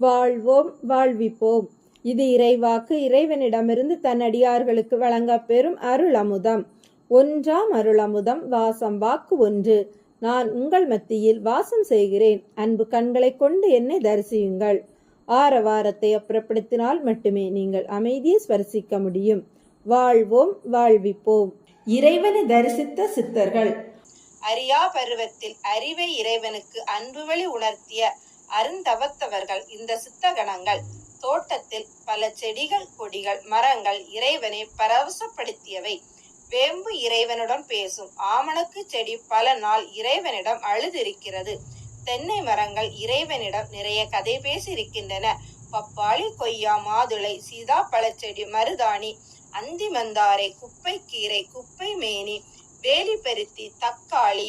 வாழ்வோம் வாழ்விப்போம். இது இறைவாக்கு. இறைவனிடமிருந்து தன் அடியார்களுக்கு வழங்கப் பெறும் அருள் அமுதம். ஒன்றாம் அருளமுதம். வாசம் வாக்கு ஒன்று. நான் உங்கள் மத்தியில் வாசம் செய்கிறேன். அன்பு கண்களை கொண்டு என்னை தரிசியுங்கள். ஆரவாரத்தை அப்புறப்படுத்தினால் மட்டுமே நீங்கள் அமைதியை ஸ்பரிசிக்க முடியும். வாழ்வோம் வாழ்விப்போம். இறைவனை தரிசித்த சித்தர்கள். அறியா பருவத்தில் அறிவை இறைவனுக்கு அன்பு வழி உணர்த்திய அருந்தவத்தவர்கள் இந்த சித்தகணங்கள். தோட்டத்தில் பல செடிகள், கொடிகள், மரங்கள் இறைவனை பரவசப்படுத்தியவை. வேம்பு இறைவனுடன் பேசும். ஆமணக்கு செடி பல நாள் இறைவனிடம் அழுதிருக்கிறது. தென்னை மரங்கள் இறைவனிடம் நிறைய கதை பேசியிருக்கின்றன. பப்பாளி, கொய்யா, மாதுளை, சீதா பழச்செடி, மருதாணி, அந்தி மந்தாரை, குப்பை கீரை, குப்பை மேனி, வேலி பருத்தி, தக்காளி,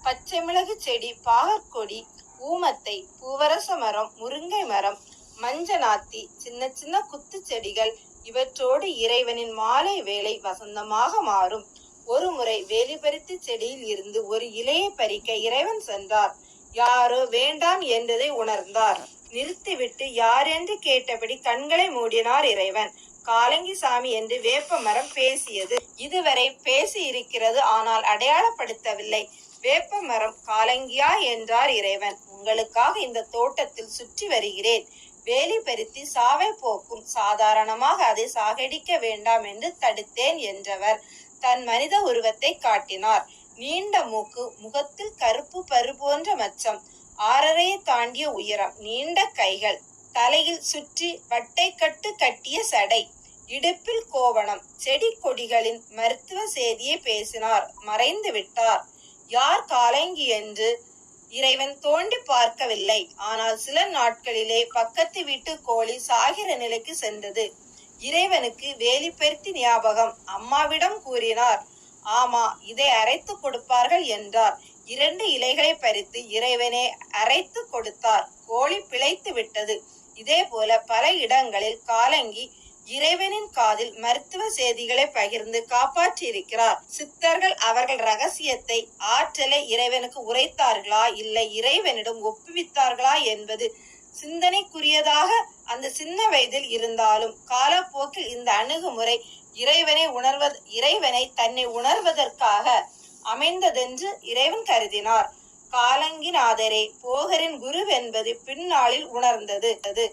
பச்சை மிளகு செடி, பாகற்கொடி, ஊமத்தை, பூவரச மரம், முருங்கை மரம், மஞ்சநாத்தி, சின்ன சின்ன குத்து செடிகள் இவற்றோடு இறைவனின் மாலை வேலை வசந்தமாக மாறும். ஒரு முறை வேலிபருத்தி செடியில் இருந்து ஒரு இலையை பறிக்க இறைவன் சென்றார். யாரோ வேண்டாம் என்றதை உணர்ந்தார். நிறுத்திவிட்டு யார் என்று கேட்டபடி கண்களை மூடினார் இறைவன். காலங்கி சாமி என்று வேப்ப மரம் பேசியது. இதுவரை பேசி இருக்கிறது, ஆனால் அடையாளப்படுத்தவில்லை. வேப்ப மரம் காலங்கியா என்றார் இறைவன். உங்களுக்காக இந்த தோட்டத்தில் சுற்றி வருகிறேன். வேலி பருத்தி சாவை போக்கும். சாதாரணமாக அதை சாகடிக்க வேண்டாம் என்று தடுத்தேன் என்றவர் தன் மனித உருவத்தை காட்டினார். நீண்ட மூக்கு, முகத்தில் கருப்பு பரு போன்ற மச்சம், 6.5 தாண்டிய உயரம், நீண்ட கைகள், தலையில் சுற்றி வட்டை கட்டு கட்டிய சடை, இடுப்பில் கோவணம். செடி கொடிகளின் மருத்துவ செய்தியை பேசினார். மறைந்து விட்டார். யார் காலங்கி என்று இறைவன் தோண்டி பார்க்கவில்லை. ஆனால் சில நாட்களிலே பக்கத்து வீட்டு கோழி சாகிற நிலைக்கு சென்றது. இறைவனுக்கு வேலிபருத்தி ஞாபகம். அம்மாவிடம் கூறினார். ஆமா, இதை அரைத்து கொடுப்பார்கள் என்றார். 2 இலைகளை பறித்து இறைவனை அரைத்து கொடுத்தார். கோழி பிழைத்து விட்டது. இதே போல பல இடங்களில் காலங்கி இறைவனின் காதில் மருத்துவ செய்திகளை பகிர்ந்து காப்பாற்றியிருக்கிறார். சித்தர்கள் அவர்கள் ரகசியத்தை, ஆற்றலை இறைவனுக்கு உரைத்தார்களா, இல்லை இறைவனிடம் ஒப்புவித்தார்களா என்பது சிந்தனைக்குரியதாக அந்த சின்ன வயதில் இருந்தாலும் காலப்போக்கில் இந்த அணுகுமுறை இறைவனை தன்னை உணர்வதற்காக அமைந்ததென்று இறைவன் கருதினார். காலங்கிநாதரே போகரின் குருவென்பது பின்னாளில் உணர்ந்தது.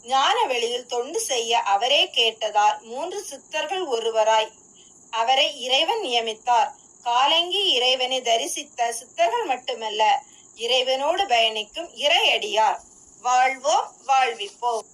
ஞான வெளியில் தொண்டு செய்ய அவரே கேட்டதால் 3 சித்தர்கள் ஒருவராய் அவரை இறைவன் நியமித்தார். காலங்கி இறைவனை தரிசித்த சித்தர்கள் மட்டுமல்ல, இறைவனோடு பயணிக்கும் இறையடியார். வாழ்வோம் வாழ்விப்போம்.